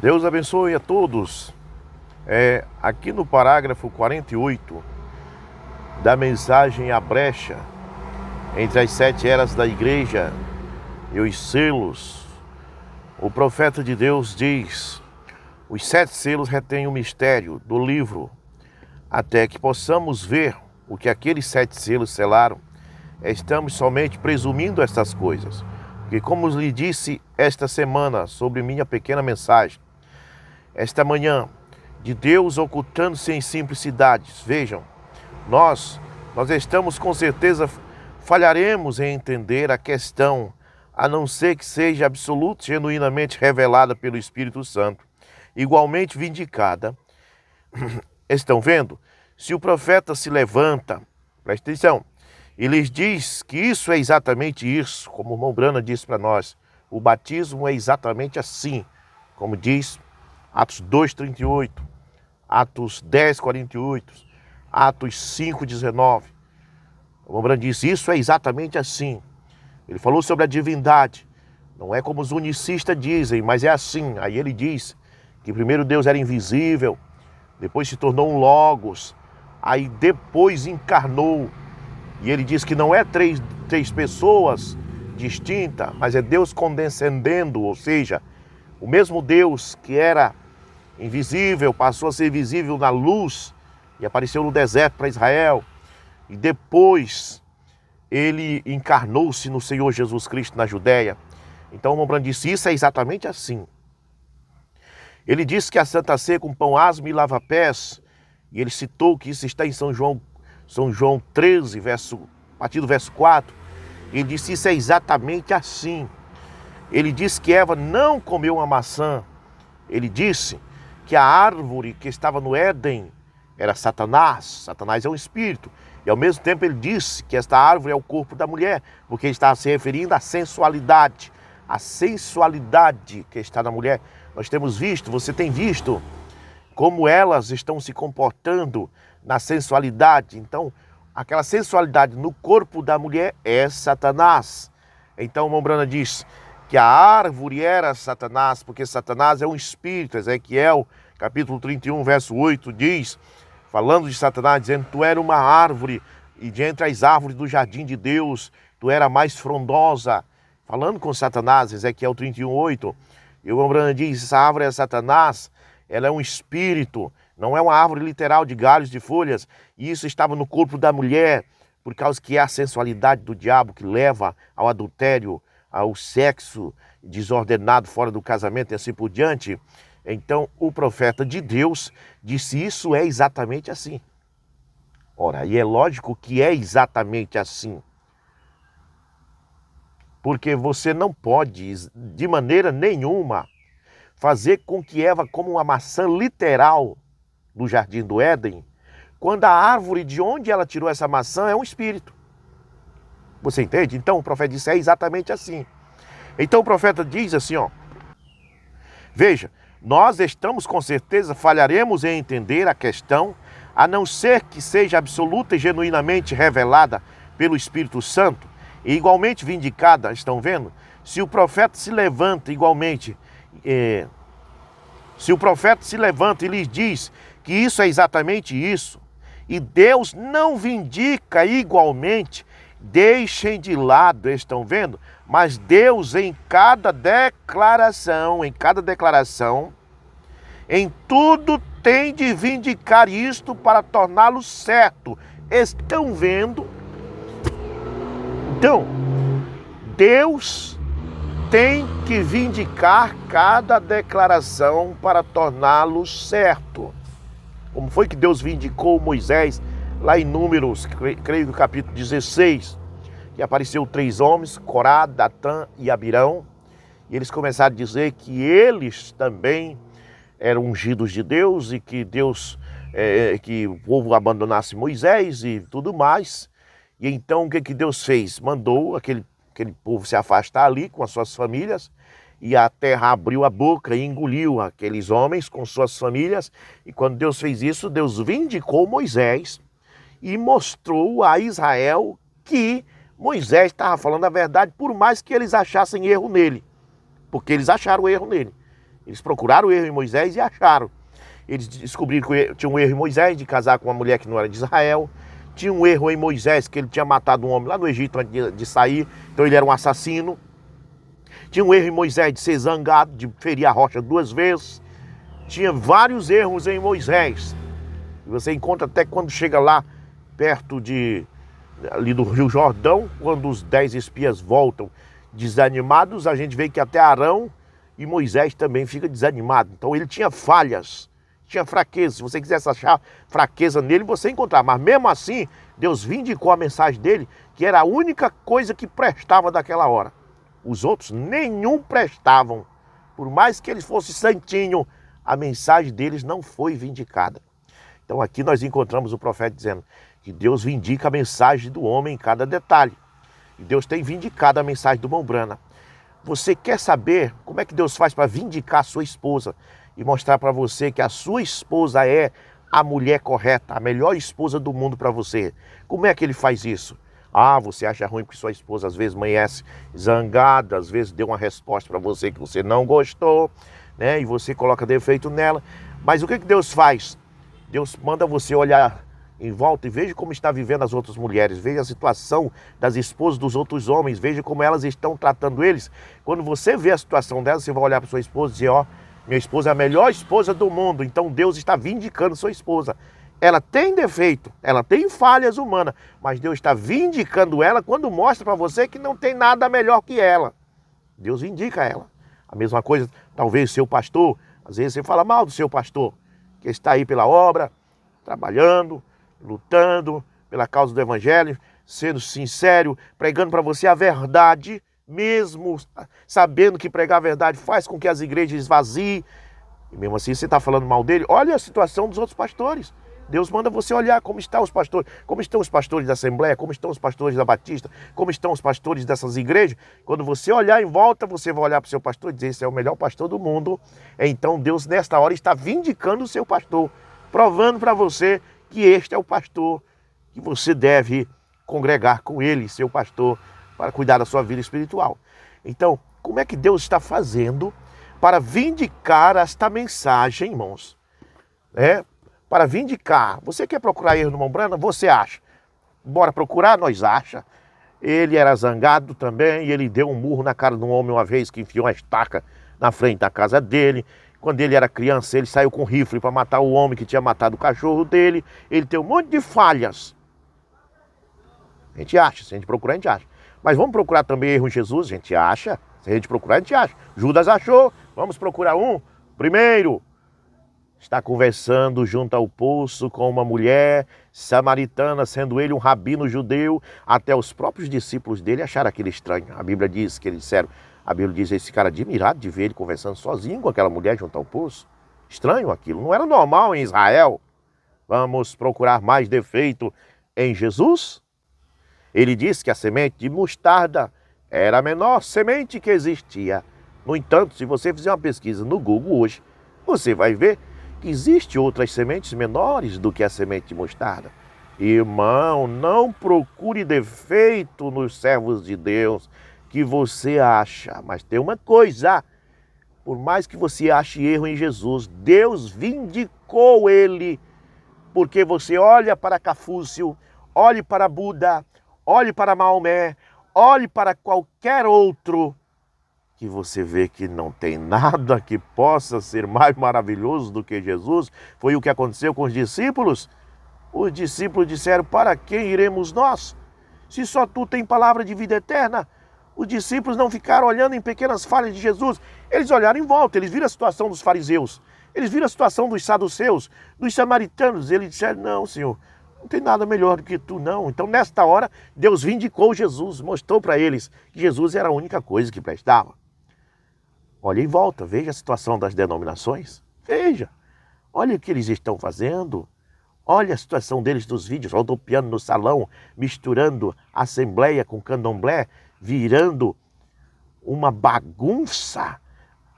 Deus abençoe a todos. Aqui no parágrafo 48 da mensagem A Brecha entre as 7 eras da igreja e os selos, o profeta de Deus diz: os 7 selos retêm o mistério do livro, até que possamos ver o que aqueles 7 selos selaram. Estamos somente presumindo estas coisas, porque, como lhe disse esta semana sobre minha pequena mensagem, esta manhã, de Deus ocultando-se em simplicidades. Vejam, nós estamos com certeza, falharemos em entender a questão, a não ser que seja absoluta, genuinamente revelada pelo Espírito Santo, igualmente vindicada. Estão vendo? Se o profeta se levanta, presta atenção, e lhes diz que isso é exatamente isso, como o irmão Brana disse para nós, o batismo é exatamente assim, como diz Atos 2,38, Atos 10,48, Atos 5,19. O irmão Brana disse, isso é exatamente assim. Ele falou sobre a divindade, não é como os unicistas dizem, mas é assim. Aí ele diz que primeiro Deus era invisível, depois se tornou um logos, aí depois encarnou. E ele diz que não é três pessoas distintas, mas é Deus condescendendo, ou seja, o mesmo Deus que era invisível passou a ser visível na luz e apareceu no deserto para Israel. E depois ele encarnou-se no Senhor Jesus Cristo na Judéia. Então o irmão Brana disse, isso é exatamente assim. Ele disse que a Santa Ceia com pão asmo e lava-pés, e ele citou que isso está em São João 13, a partir do verso 4, ele disse, isso é exatamente assim. Ele disse que Eva não comeu uma maçã. Ele disse que a árvore que estava no Éden era Satanás. Satanás é um espírito. E ao mesmo tempo ele disse que esta árvore é o corpo da mulher, porque ele estava se referindo à sensualidade. A sensualidade que está na mulher. Nós temos visto, você tem visto como elas estão se comportando na sensualidade. Então, aquela sensualidade no corpo da mulher é Satanás. Então, o irmão Brana diz que a árvore era Satanás, porque Satanás é um espírito. Ezequiel, capítulo 31, verso 8, diz, falando de Satanás, dizendo, tu era uma árvore, e de entre as árvores do jardim de Deus, tu era mais frondosa. Falando com Satanás, Ezequiel 31, 8, e o irmão Brana diz, essa árvore é Satanás, ela é um espírito, não é uma árvore literal de galhos, de folhas, e isso estava no corpo da mulher, por causa que é a sensualidade do diabo que leva ao adultério, ao sexo desordenado fora do casamento e assim por diante. Então o profeta de Deus disse, isso é exatamente assim. Ora, e é lógico que é exatamente assim. Porque você não pode, de maneira nenhuma, fazer com que Eva coma uma maçã literal do jardim do Éden, quando a árvore de onde ela tirou essa maçã é um espírito. Você entende? Então o profeta disse, é exatamente assim. Então o profeta diz assim, ó, veja, nós estamos com certeza, falharemos em entender a questão, a não ser que seja absoluta e genuinamente revelada pelo Espírito Santo, e igualmente vindicada, estão vendo? Se o profeta se levanta igualmente, se o profeta se levanta e lhes diz que isso é exatamente isso, e Deus não vindica igualmente, deixem de lado, estão vendo? Mas Deus em cada declaração, em tudo tem de vindicar isto para torná-lo certo. Estão vendo? Então, Deus tem que vindicar cada declaração para torná-lo certo. Como foi que Deus vindicou Moisés lá em Números, creio que no capítulo 16, que apareceu 3 homens, Corá, Datã e Abirão, e eles começaram a dizer que eles também eram ungidos de Deus e que Deus, que o povo abandonasse Moisés e tudo mais. E então o que Deus fez? Mandou aquele povo se afastar ali com as suas famílias, e a terra abriu a boca e engoliu aqueles homens com suas famílias. E quando Deus fez isso, Deus vindicou Moisés e mostrou a Israel que Moisés estava falando a verdade, por mais que eles achassem erro nele, porque eles acharam erro nele. Eles procuraram o erro em Moisés e acharam. Eles descobriram que tinha um erro em Moisés de casar com uma mulher que não era de Israel. Tinha um erro em Moisés que ele tinha matado um homem lá no Egito antes de sair. Então ele era um assassino. Tinha um erro em Moisés de ser zangado, de ferir a rocha 2 vezes. Tinha vários erros em Moisés. E você encontra até quando chega lá perto ali do Rio Jordão, quando os 10 espias voltam desanimados, a gente vê que até Arão e Moisés também fica desanimado. Então ele tinha falhas, tinha fraqueza. Se você quisesse achar fraqueza nele, você encontrar. Mas mesmo assim, Deus vindicou a mensagem dele, que era a única coisa que prestava daquela hora. Os outros nenhum prestavam. Por mais que eles fossem santinhos, a mensagem deles não foi vindicada. Então aqui nós encontramos o profeta dizendo que Deus vindica a mensagem do homem em cada detalhe. E Deus tem vindicado a mensagem do Mombrana. Você quer saber como é que Deus faz para vindicar a sua esposa e mostrar para você que a sua esposa é a mulher correta, a melhor esposa do mundo para você? Como é que ele faz isso? Ah, você acha ruim porque sua esposa às vezes amanhece zangada, às vezes deu uma resposta para você que você não gostou, né? E você coloca defeito nela. Mas o que Deus faz? Deus manda você olhar em volta e veja como está vivendo as outras mulheres, veja a situação das esposas dos outros homens, veja como elas estão tratando eles. Quando você vê a situação delas, você vai olhar para sua esposa e dizer, ó, minha esposa é a melhor esposa do mundo, então Deus está vindicando sua esposa. Ela tem defeito, ela tem falhas humanas, mas Deus está vindicando ela quando mostra para você que não tem nada melhor que ela. Deus vindica ela. A mesma coisa, talvez seu pastor, às vezes você fala mal do seu pastor, que está aí pela obra, trabalhando, lutando pela causa do evangelho, sendo sincero, pregando para você a verdade, mesmo sabendo que pregar a verdade faz com que as igrejas esvaziem, e mesmo assim você está falando mal dele. Olha a situação dos outros pastores. Deus manda você olhar como estão os pastores, como estão os pastores da Assembleia, como estão os pastores da Batista, como estão os pastores dessas igrejas. Quando você olhar em volta, você vai olhar para o seu pastor e dizer, esse é o melhor pastor do mundo. Então Deus nesta hora está vindicando o seu pastor, provando para você que este é o pastor que você deve congregar com ele, seu pastor, para cuidar da sua vida espiritual. Então, como é que Deus está fazendo para vindicar esta mensagem, irmãos? Para vindicar. Você quer procurar erro no Mombrana? Você acha. Bora procurar? Nós acha. Ele era zangado também e ele deu um murro na cara de um homem uma vez que enfiou uma estaca na frente da casa dele. Quando ele era criança, ele saiu com um rifle para matar o homem que tinha matado o cachorro dele. Ele tem um monte de falhas. A gente acha. Se a gente procurar, a gente acha. Mas vamos procurar também erro em Jesus? A gente acha. Se a gente procurar, a gente acha. Judas achou. Vamos procurar um. Primeiro, está conversando junto ao poço com uma mulher samaritana, sendo ele um rabino judeu. Até os próprios discípulos dele acharam aquilo estranho. A Bíblia diz que eles disseram, a Bíblia diz, esse cara admirado de ver ele conversando sozinho com aquela mulher junto ao poço. Estranho aquilo, não era normal em Israel. Vamos procurar mais defeito em Jesus? Ele disse que a semente de mostarda era a menor semente que existia. No entanto, se você fizer uma pesquisa no Google hoje, você vai ver que existem outras sementes menores do que a semente de mostarda. Irmão, não procure defeito nos servos de Deus que você acha. Mas tem uma coisa, por mais que você ache erro em Jesus, Deus vindicou ele. Porque você olha para Confúcio, olhe para Buda, olhe para Maomé, olhe para qualquer outro, que você vê que não tem nada que possa ser mais maravilhoso do que Jesus. Foi o que aconteceu com os discípulos. Os discípulos disseram, para quem iremos nós? Se só tu tem palavra de vida eterna. Os discípulos não ficaram olhando em pequenas falhas de Jesus. Eles olharam em volta, eles viram a situação dos fariseus. Eles viram a situação dos saduceus, dos samaritanos. Eles disseram, não, Senhor, não tem nada melhor do que tu, não. Então, nesta hora, Deus vindicou Jesus, mostrou para eles que Jesus era a única coisa que prestava. Olha em volta, veja a situação das denominações. Veja, olha o que eles estão fazendo. Olha a situação deles dos vídeos, rodopiando no salão, misturando assembleia com candomblé, virando uma bagunça,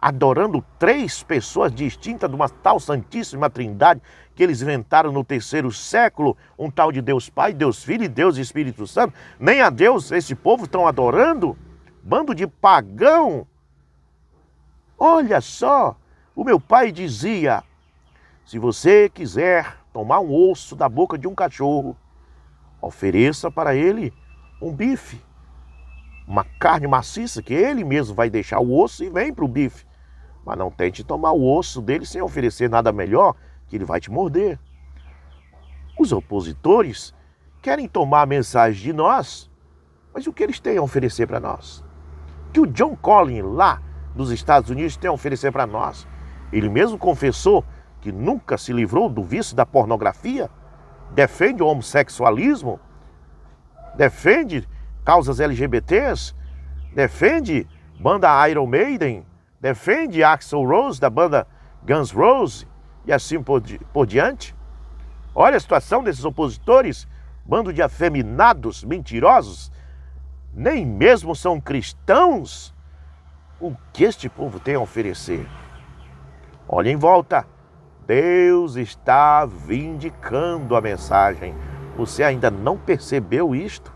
adorando 3 pessoas distintas de uma tal Santíssima Trindade que eles inventaram no 3º século, um tal de Deus Pai, Deus Filho e Deus Espírito Santo. Nem a Deus esse povo estão adorando. Bando de pagão. Olha só, O meu pai dizia: se você quiser tomar um osso da boca de um cachorro, ofereça para ele um bife, uma carne maciça, que ele mesmo vai deixar o osso e vem para o bife. Mas não tente tomar o osso dele sem oferecer nada melhor, que ele vai te morder. Os opositores querem tomar a mensagem de nós, mas o que eles têm a oferecer para nós? O que o John Collins, lá dos Estados Unidos, tem a oferecer para nós? Ele mesmo confessou que nunca se livrou do vício da pornografia, defende o homossexualismo, defende causas LGBTs, defende banda Iron Maiden, defende Axl Rose da banda Guns N' Roses e assim por diante. Olha a situação desses opositores, bando de afeminados, mentirosos, nem mesmo são cristãos. O que este povo tem a oferecer? Olha em volta, Deus está vindicando a mensagem. Você ainda não percebeu isto?